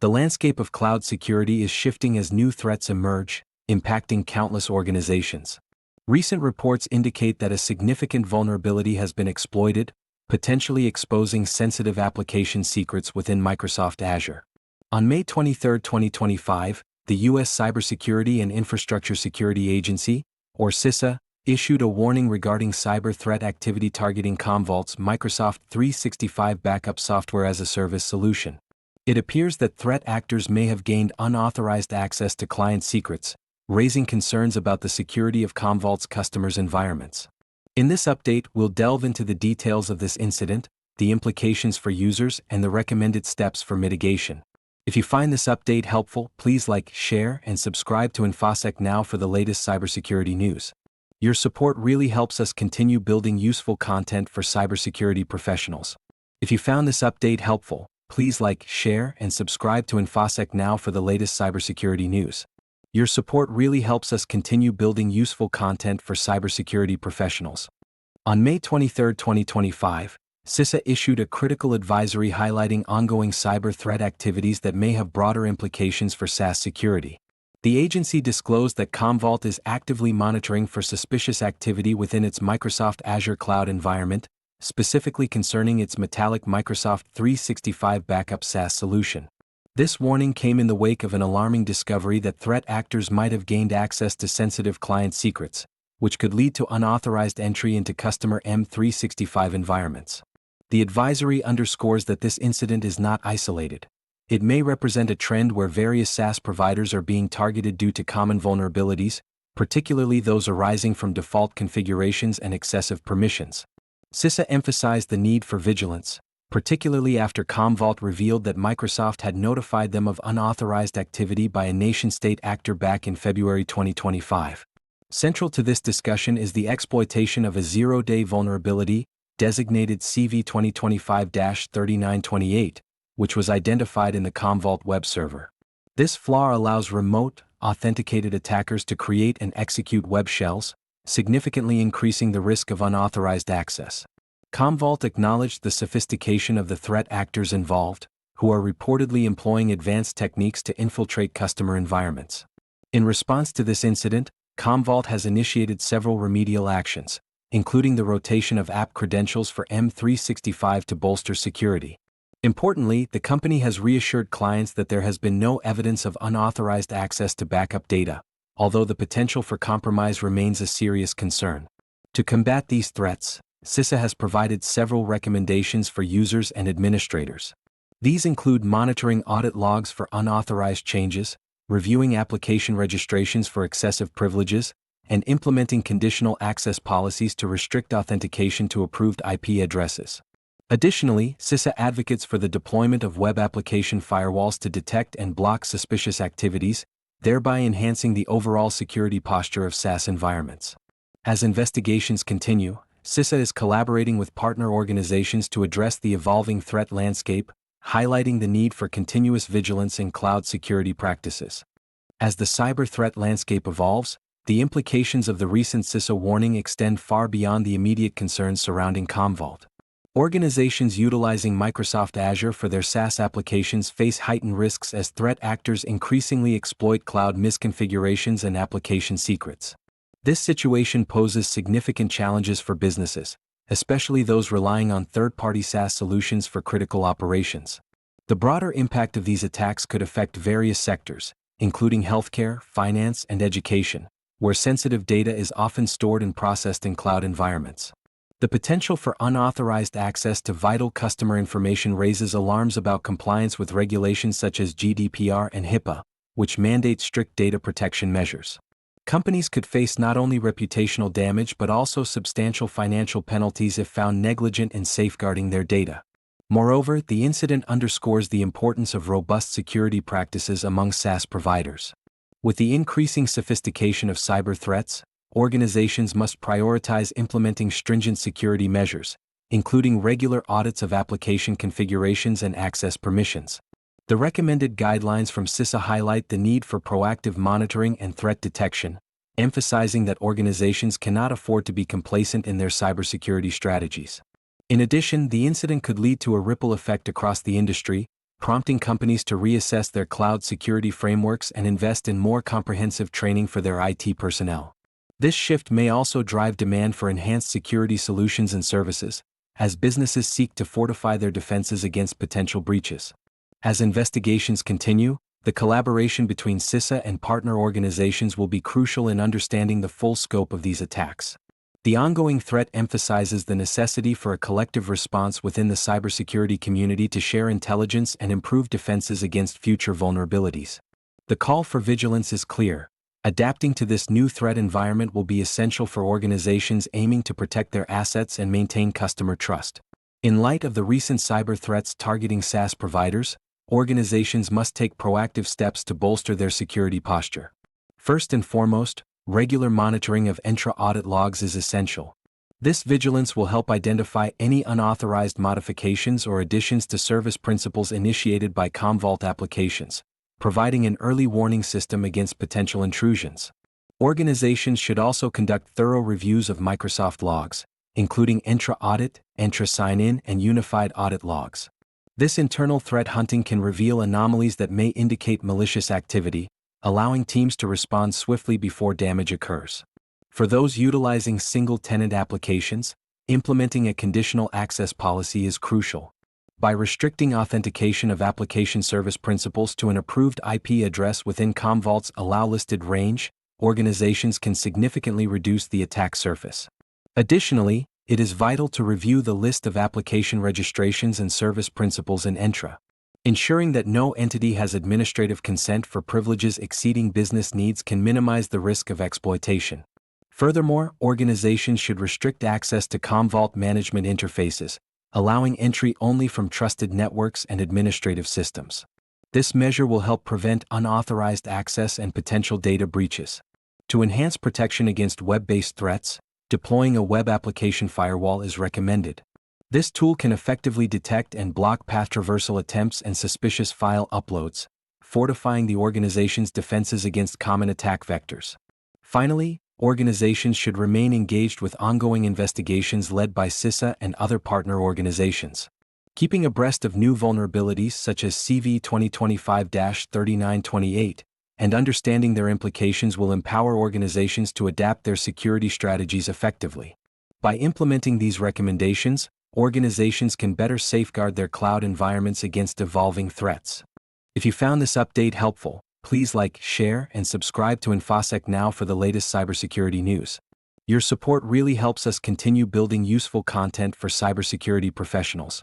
The landscape of cloud security is shifting as new threats emerge, impacting countless organizations. Recent reports indicate that a significant vulnerability has been exploited, potentially exposing sensitive application secrets within Microsoft Azure. On May 23, 2025, the U.S. Cybersecurity and Infrastructure Security Agency, or CISA, issued a warning regarding cyber threat activity targeting Commvault's Microsoft 365 backup software as a service solution. It appears that threat actors may have gained unauthorized access to client secrets, raising concerns about the security of Commvault's customers' environments. In this update, we'll delve into the details of this incident, the implications for users, and the recommended steps for mitigation. If you find this update helpful, please like, share, and subscribe to InfoSec Now for the latest cybersecurity news. Your support really helps us continue building useful content for cybersecurity professionals. If you found this update helpful, please like, share, and subscribe to InfoSec Now for the latest cybersecurity news. Your support really helps us continue building useful content for cybersecurity professionals. On May 23, 2025, CISA issued a critical advisory highlighting ongoing cyber threat activities that may have broader implications for SaaS security. The agency disclosed that Commvault is actively monitoring for suspicious activity within its Microsoft Azure cloud environment, specifically concerning its Metallic Microsoft 365 backup SaaS solution. This warning came in the wake of an alarming discovery that threat actors might have gained access to sensitive client secrets, which could lead to unauthorized entry into customer M365 environments. The advisory underscores that this incident is not isolated. It may represent a trend where various SaaS providers are being targeted due to common vulnerabilities, particularly those arising from default configurations and excessive permissions. CISA emphasized the need for vigilance, particularly after Commvault revealed that Microsoft had notified them of unauthorized activity by a nation-state actor back in February 2025. Central to this discussion is the exploitation of a zero-day vulnerability, designated CV 2025-3928, which was identified in the Commvault web server. This flaw allows remote, authenticated attackers to create and execute web shells, significantly increasing the risk of unauthorized access. Commvault acknowledged the sophistication of the threat actors involved, who are reportedly employing advanced techniques to infiltrate customer environments. In response to this incident, Commvault has initiated several remedial actions, including the rotation of app credentials for M365 to bolster security. Importantly, the company has reassured clients that there has been no evidence of unauthorized access to backup data, although the potential for compromise remains a serious concern. To combat these threats, CISA has provided several recommendations for users and administrators. These include monitoring audit logs for unauthorized changes, reviewing application registrations for excessive privileges, and implementing conditional access policies to restrict authentication to approved IP addresses. Additionally, CISA advocates for the deployment of web application firewalls to detect and block suspicious activities, thereby enhancing the overall security posture of SaaS environments. As investigations continue, CISA is collaborating with partner organizations to address the evolving threat landscape, highlighting the need for continuous vigilance in cloud security practices. As the cyber threat landscape evolves, the implications of the recent CISA warning extend far beyond the immediate concerns surrounding Commvault. Organizations utilizing Microsoft Azure for their SaaS applications face heightened risks as threat actors increasingly exploit cloud misconfigurations and application secrets. This situation poses significant challenges for businesses, especially those relying on third-party SaaS solutions for critical operations. The broader impact of these attacks could affect various sectors, including healthcare, finance, and education, where sensitive data is often stored and processed in cloud environments. The potential for unauthorized access to vital customer information raises alarms about compliance with regulations such as GDPR and HIPAA, which mandate strict data protection measures. Companies could face not only reputational damage but also substantial financial penalties if found negligent in safeguarding their data. Moreover, the incident underscores the importance of robust security practices among SaaS providers. With the increasing sophistication of cyber threats, organizations must prioritize implementing stringent security measures, including regular audits of application configurations and access permissions. The recommended guidelines from CISA highlight the need for proactive monitoring and threat detection, emphasizing that organizations cannot afford to be complacent in their cybersecurity strategies. In addition, the incident could lead to a ripple effect across the industry, prompting companies to reassess their cloud security frameworks and invest in more comprehensive training for their IT personnel. This shift may also drive demand for enhanced security solutions and services, as businesses seek to fortify their defenses against potential breaches. As investigations continue, the collaboration between CISA and partner organizations will be crucial in understanding the full scope of these attacks. The ongoing threat emphasizes the necessity for a collective response within the cybersecurity community to share intelligence and improve defenses against future vulnerabilities. The call for vigilance is clear. Adapting to this new threat environment will be essential for organizations aiming to protect their assets and maintain customer trust. In light of the recent cyber threats targeting SaaS providers, organizations must take proactive steps to bolster their security posture. First and foremost, regular monitoring of Entra audit logs is essential. This vigilance will help identify any unauthorized modifications or additions to service principals initiated by Commvault applications, providing an early warning system against potential intrusions. Organizations should also conduct thorough reviews of Microsoft logs, including Entra Audit, Entra Sign-In, and Unified Audit logs. This internal threat hunting can reveal anomalies that may indicate malicious activity, allowing teams to respond swiftly before damage occurs. For those utilizing single-tenant applications, implementing a conditional access policy is crucial. By restricting authentication of application service principals to an approved IP address within Commvault's allow-listed range, organizations can significantly reduce the attack surface. Additionally, it is vital to review the list of application registrations and service principals in Entra. Ensuring that no entity has administrative consent for privileges exceeding business needs can minimize the risk of exploitation. Furthermore, organizations should restrict access to Commvault management interfaces, allowing entry only from trusted networks and administrative systems. This measure will help prevent unauthorized access and potential data breaches. To enhance protection against web-based threats, deploying a web application firewall is recommended. This tool can effectively detect and block path traversal attempts and suspicious file uploads, fortifying the organization's defenses against common attack vectors. Finally, organizations should remain engaged with ongoing investigations led by CISA and other partner organizations. Keeping abreast of new vulnerabilities such as CV 2025-3928 and understanding their implications will empower organizations to adapt their security strategies effectively. By implementing these recommendations, organizations can better safeguard their cloud environments against evolving threats. If you found this update helpful, please like, share, and subscribe to InfoSec Now for the latest cybersecurity news. Your support really helps us continue building useful content for cybersecurity professionals.